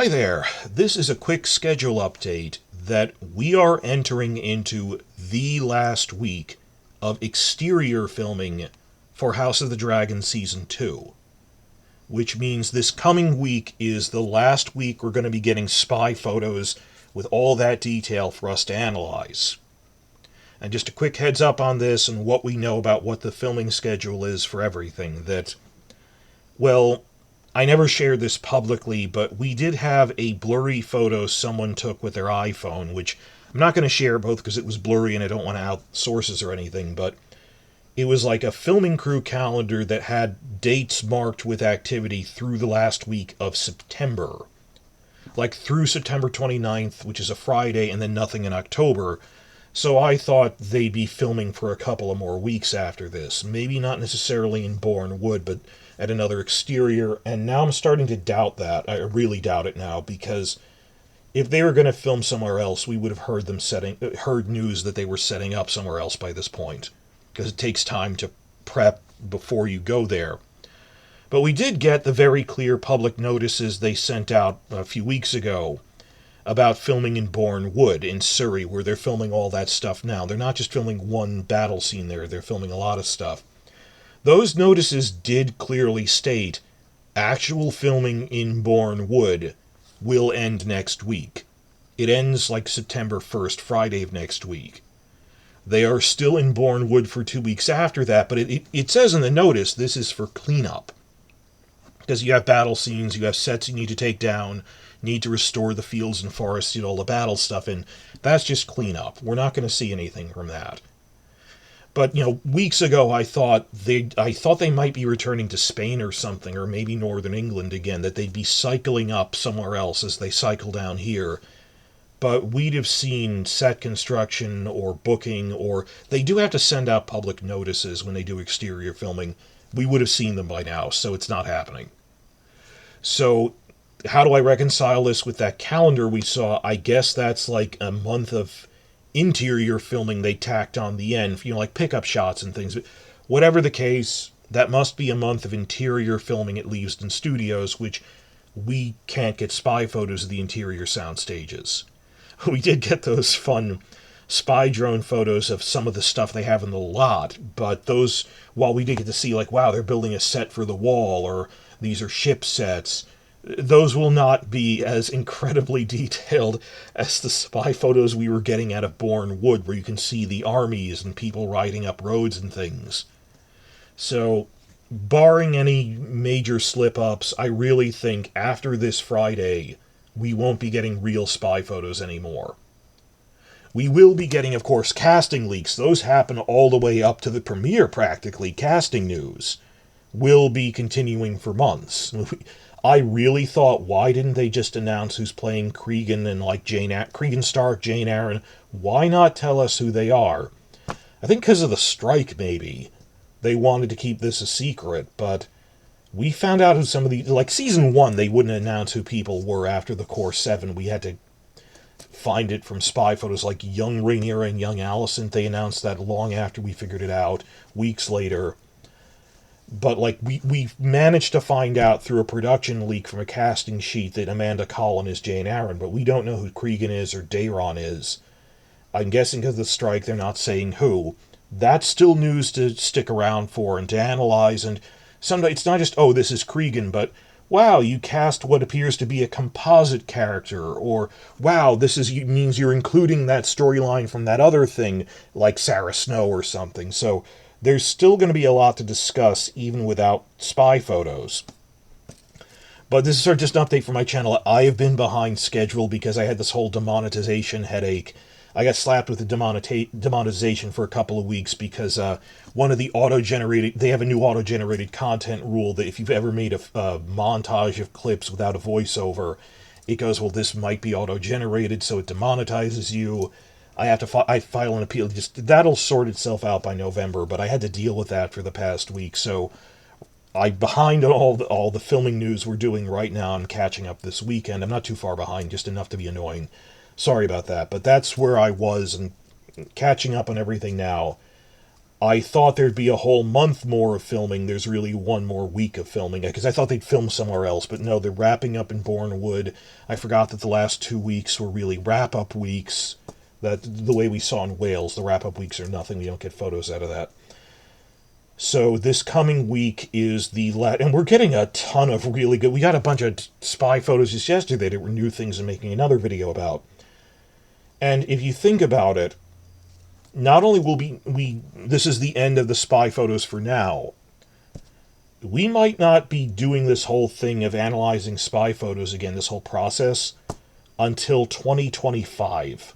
Hi there. This is a quick schedule update that we are entering into the last week of exterior filming for House of the Dragon Season 2, which means this coming week is the last week we're going to be getting spy photos with all that detail for us to analyze. And just a quick heads up on this and what we know about what the filming schedule is for everything, well, I never shared this publicly, but we did have a blurry photo someone took with their iPhone, which I'm not going to share both because it was blurry and I don't want to out sources or anything, but it was like a filming crew calendar that had dates marked with activity through the last week of September. Like through September 29th, which is a Friday, and then nothing in October. So I thought they'd be filming for a couple of more weeks after this. Maybe not necessarily in Bourne Wood, but at another exterior. And now I'm starting to doubt that. I really doubt it now, because if they were going to film somewhere else, we would have heard news that they were setting up somewhere else by this point, because it takes time to prep before you go there. But we did get the very clear public notices they sent out a few weeks ago about filming in Bourne Wood in Surrey, where they're filming all that stuff now. They're not just filming one battle scene there, they're filming a lot of stuff. Those notices did clearly state actual filming in Bourne Wood will end next week. It ends like September 1st, Friday of next week. They are still in Bourne Wood for 2 weeks after that, but it says in the notice this is for cleanup. Because you have battle scenes, you have sets you need to take down, need to restore the fields and forests, all the battle stuff, and that's just cleanup. We're not going to see anything from that. But, weeks ago I thought they might be returning to Spain or something, or maybe Northern England again, that they'd be cycling up somewhere else as they cycle down here. But we'd have seen set construction or booking, or they do have to send out public notices when they do exterior filming. We would have seen them by now, so it's not happening. So how do I reconcile this with that calendar we saw? I guess that's like a month of interior filming they tacked on the end, like pickup shots and things. But whatever the case, that must be a month of interior filming at Leavesden Studios, which we can't get spy photos of the interior sound stages. We did get those fun spy drone photos of some of the stuff they have in the lot, but those, while we did get to see, wow, they're building a set for the wall, or these are ship sets, those will not be as incredibly detailed as the spy photos we were getting out of Bourne Wood, where you can see the armies and people riding up roads and things. So, barring any major slip-ups, I really think after this Friday, we won't be getting real spy photos anymore. We will be getting, of course, casting leaks. Those happen all the way up to the premiere, practically. Casting news will be continuing for months. I really thought, why didn't they just announce who's playing Cregan and Cregan Stark, Jane Arryn? Why not tell us who they are? I think because of the strike, maybe. They wanted to keep this a secret, but we found out who some of the... Season 1, they wouldn't announce who people were after the Core 7. We had to find it from spy photos like young Rhaenyra and young Alicent. They announced that long after we figured it out, weeks later. But, we managed to find out through a production leak from a casting sheet that Amanda Collin is Jane Arryn, but we don't know who Cregan is or Daeron is. I'm guessing because of the strike they're not saying who. That's still news to stick around for and to analyze, and sometimes it's not just, oh, this is Cregan, but, wow, you cast what appears to be a composite character, or, wow, means you're including that storyline from that other thing, like Sarah Snow or something, so there's still going to be a lot to discuss, even without spy photos. But this is just an update for my channel. I have been behind schedule because I had this whole demonetization headache. I got slapped with the demonetization for a couple of weeks because one of the they have a new auto-generated content rule that if you've ever made a montage of clips without a voiceover, it goes, well, this might be auto-generated, so it demonetizes you. I file an appeal. That'll sort itself out by November, but I had to deal with that for the past week, so I'm behind on all the filming news we're doing right now. I'm catching up this weekend. I'm not too far behind, just enough to be annoying. Sorry about that, but that's where I was, and catching up on everything now. I thought there'd be a whole month more of filming. There's really one more week of filming, because I thought they'd film somewhere else, but no, they're wrapping up in Bourne. I forgot that the last 2 weeks were really wrap-up weeks. That the way we saw in Wales, the wrap-up weeks are nothing. We don't get photos out of that. So this coming week is the and we're getting a ton of really good. We got a bunch of spy photos just yesterday that were new things I'm making another video about. And if you think about it, not only will this is the end of the spy photos for now. We might not be doing this whole thing of analyzing spy photos again, this whole process, until 2025.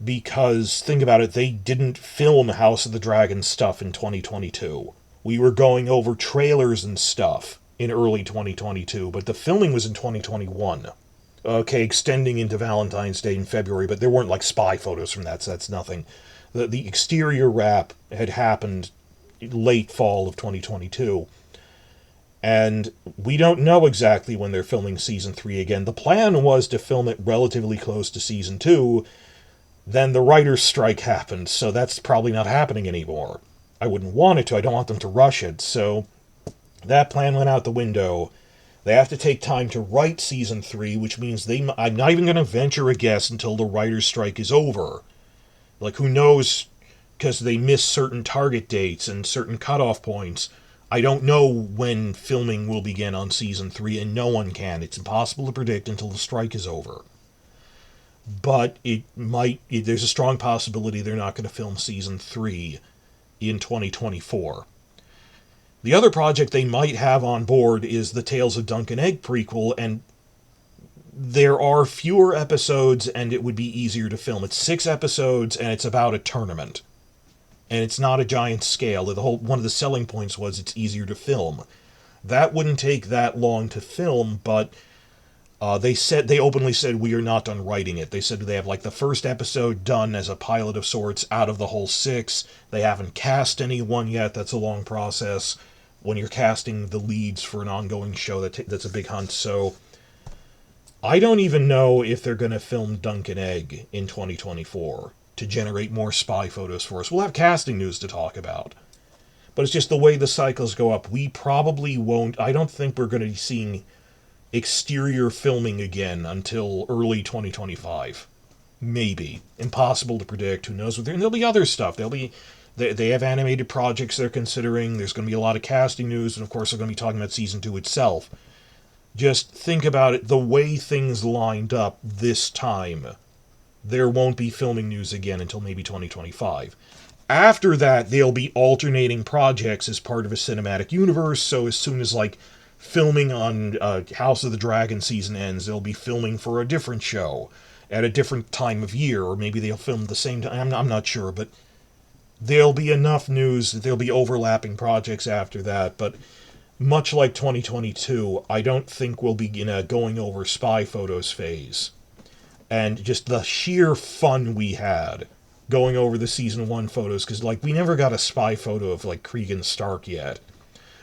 Because, think about it, they didn't film House of the Dragon stuff in 2022. We were going over trailers and stuff in early 2022, but the filming was in 2021. Okay, extending into Valentine's Day in February, but there weren't like spy photos from that, so that's nothing. The exterior wrap had happened late fall of 2022. And we don't know exactly when they're filming Season 3 again. The plan was to film it relatively close to Season 2. Then the writer's strike happened, so that's probably not happening anymore. I wouldn't want it to. I don't want them to rush it. So that plan went out the window. They have to take time to write Season 3, which means I'm not even going to venture a guess until the writer's strike is over. Like, who knows, because they miss certain target dates and certain cutoff points. I don't know when filming will begin on Season 3, and no one can. It's impossible to predict until the strike is over. But there's a strong possibility they're not going to film Season 3 in 2024. The other project they might have on board is the Tales of Dunk and Egg prequel, and there are fewer episodes and it would be easier to film. It's 6 episodes and it's about a tournament. And it's not a giant scale. One of the selling points was it's easier to film. That wouldn't take that long to film, but they openly said we are not done writing it. They said they have like the first episode done as a pilot of sorts out of the whole 6. They haven't cast anyone yet. That's a long process. When you're casting the leads for an ongoing show, that's a big hunt. So I don't even know if they're going to film Dunk and Egg in 2024 to generate more spy photos for us. We'll have casting news to talk about. But it's just the way the cycles go up. We probably won't. I don't think we're going to be seeing exterior filming again until early 2025. Maybe. Impossible to predict. Who knows? And there'll be other stuff. They have animated projects they're considering. There's going to be a lot of casting news. And of course, they're going to be talking about Season 2 itself. Just think about it. The way things lined up this time, there won't be filming news again until maybe 2025. After that, they'll be alternating projects as part of a cinematic universe. So as soon as, like, filming on House of the Dragon season ends, they'll be filming for a different show at a different time of year, or maybe they'll film at the same time. I'm not sure, but there'll be enough news that there'll be overlapping projects after that. But much like 2022, I don't think we'll be in a going over spy photos phase. And just the sheer fun we had going over the Season 1 photos, because, like, we never got a spy photo of, like, Cregan Stark yet,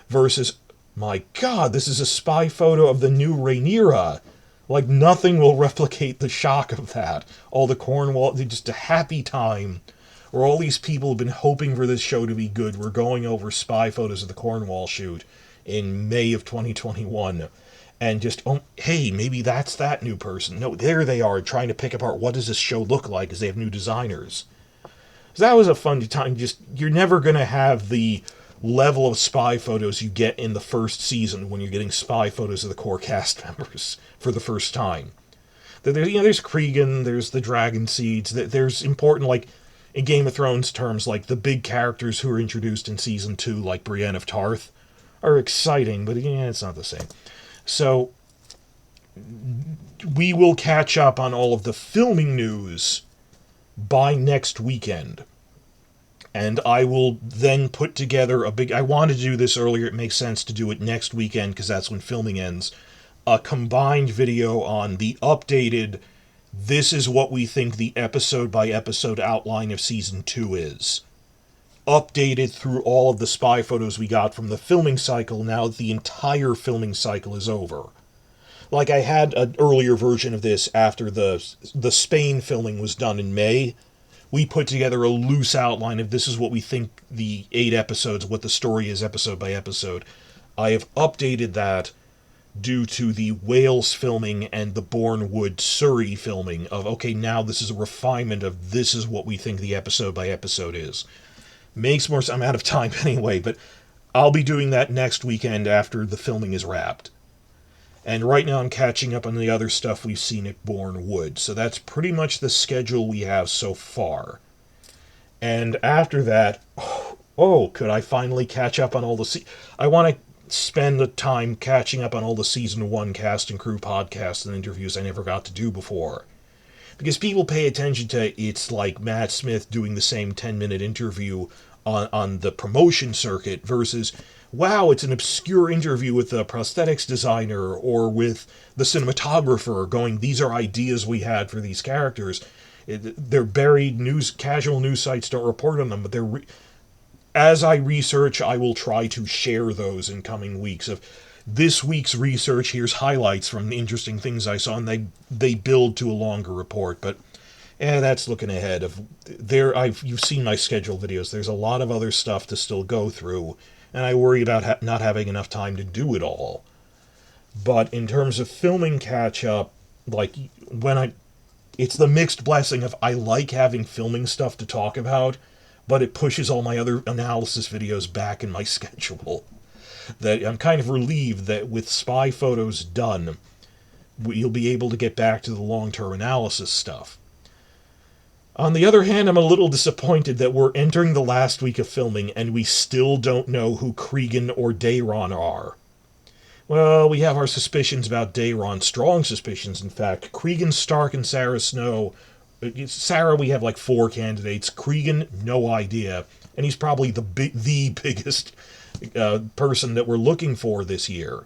versus, my God, this is a spy photo of the new Rhaenyra. Like, nothing will replicate the shock of that. All the Cornwall, just a happy time where all these people have been hoping for this show to be good. We're going over spy photos of the Cornwall shoot in May of 2021. And just, oh, hey, maybe that's that new person. No, there they are, trying to pick apart what does this show look like, as they have new designers. So that was a fun time. Just, you're never going to have the level of spy photos you get in the first season when you're getting spy photos of the core cast members for the first time. There's Cregan, there's the Dragon Seeds, there's important, like, in Game of Thrones terms, like, the big characters who are introduced in Season 2, like Brienne of Tarth, are exciting, but yeah, it's not the same. So, we will catch up on all of the filming news by next weekend. And I will then put together I wanted to do this earlier, it makes sense to do it next weekend, because that's when filming ends. A combined video on the updated, this is what we think the episode-by-episode outline of Season 2 is. Updated through all of the spy photos we got from the filming cycle, now that the entire filming cycle is over. Like, I had an earlier version of this after the Spain filming was done in May, we put together a loose outline of this is what we think the 8 episodes, what the story is episode by episode. I have updated that due to the Wales filming and the Bourne Surrey filming of, okay, now this is a refinement of this is what we think the episode by episode is. Makes more sense. I'm out of time anyway, but I'll be doing that next weekend after the filming is wrapped. And right now I'm catching up on the other stuff we've seen at Bourne. So that's pretty much the schedule we have so far. And after that, could I finally catch up on all the... I want to spend the time catching up on all the Season 1 cast and crew podcasts and interviews I never got to do before. Because people pay attention to it's like Matt Smith doing the same 10-minute interview on the promotion circuit versus, wow, it's an obscure interview with a prosthetics designer or with the cinematographer going, these are ideas we had for these characters. They're buried casual news sites don't report on them, but as I research, I will try to share those in coming weeks. Of this week's research, here's highlights from the interesting things I saw, and they build to a longer report. But that's looking ahead. You've seen my schedule videos. There's a lot of other stuff to still go through, and I worry about not having enough time to do it all. But in terms of filming catch-up, it's the mixed blessing of I like having filming stuff to talk about, but it pushes all my other analysis videos back in my schedule. That I'm kind of relieved that with spy photos done, you'll be able to get back to the long-term analysis stuff. On the other hand, I'm a little disappointed that we're entering the last week of filming and we still don't know who Cregan or Daeron are. Well, we have our suspicions about Daeron, strong suspicions, in fact. Cregan, Stark, and Sarah Snow. Sarah, we have like 4 candidates. Cregan, no idea. And he's probably the biggest person that we're looking for this year.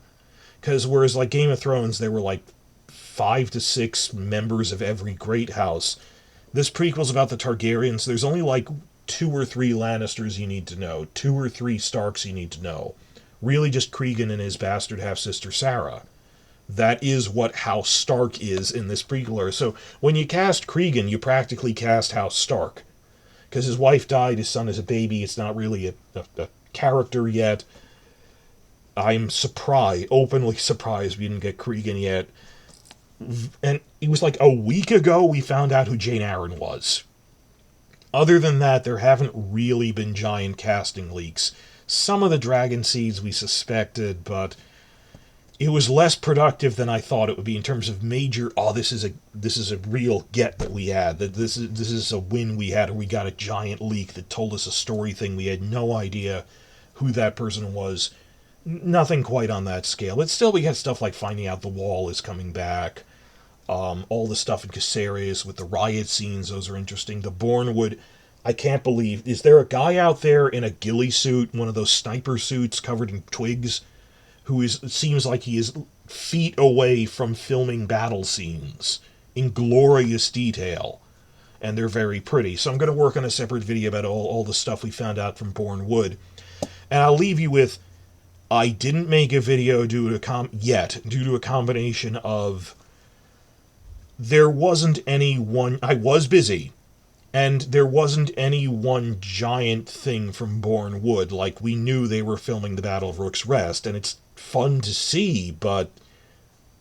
Because whereas like Game of Thrones, there were like 5 to 6 members of every great house. This prequel's about the Targaryens. There's only like 2 or 3 Lannisters you need to know. 2 or 3 Starks you need to know. Really just Cregan and his bastard half-sister Sarah. That is what House Stark is in this prequel. So when you cast Cregan, you practically cast House Stark. Because his wife died, his son is a baby, it's not really a character yet. I'm openly surprised we didn't get Cregan yet. And it was like a week ago we found out who Jane Arryn was. Other than that, there haven't really been giant casting leaks. Some of the dragon seeds we suspected, but it was less productive than I thought it would be in terms of major, this is a real get that we had, that this is a win we had, or we got a giant leak that told us a story thing. We had no idea who that person was. Nothing quite on that scale. But still, we had stuff like finding out the wall is coming back. All the stuff in Caceres with the riot scenes, those are interesting. The Bourne, I can't believe, is there a guy out there in a ghillie suit, one of those sniper suits covered in twigs, it seems like he is feet away from filming battle scenes in glorious detail. And they're very pretty. So I'm going to work on a separate video about all the stuff we found out from Bourne. And I'll leave you with, I didn't make a video due to a combination of there wasn't any one... I was busy, and there wasn't any one giant thing from Bourne. Like, we knew they were filming the Battle of Rook's Rest, and it's fun to see, but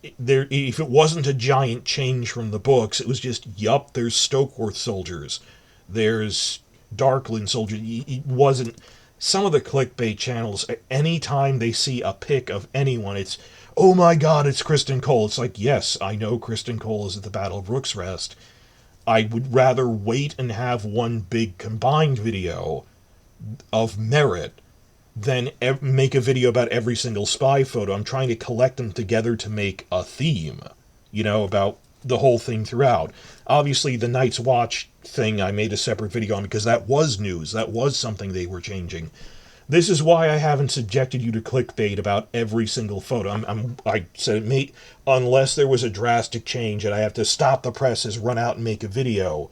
if it wasn't a giant change from the books, it was just, there's Stokeworth soldiers, there's Darkland soldiers. It wasn't... Some of the clickbait channels, anytime they see a pic of anyone, it's, oh my god, it's Kristen Cole. It's like, yes, I know Kristen Cole is at the Battle of Rook's Rest. I would rather wait and have one big combined video of merit than make a video about every single spy photo. I'm trying to collect them together to make a theme, about the whole thing throughout. Obviously, the Night's Watch thing I made a separate video on because that was news. That was something they were changing. This is why I haven't subjected you to clickbait about every single photo. I said, unless there was a drastic change and I have to stop the presses, run out and make a video,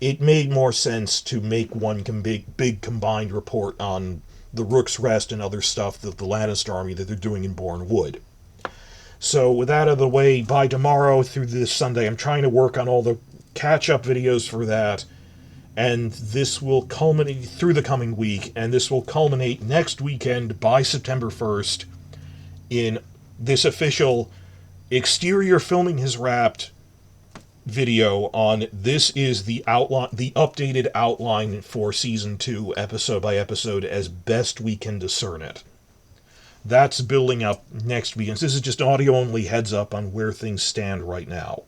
it made more sense to make one big combined report on the Rook's Rest and other stuff, the Lannister army that they're doing in Bourne. So with that out of the way, by tomorrow through this Sunday, I'm trying to work on all the catch-up videos for that, and this will culminate through the coming week, and this will culminate next weekend by September 1st in this official exterior filming has wrapped video on this is the outline, the updated outline for season 2, episode by episode, as best we can discern it. That's building up next weekend. This is just audio only heads up on where things stand right now.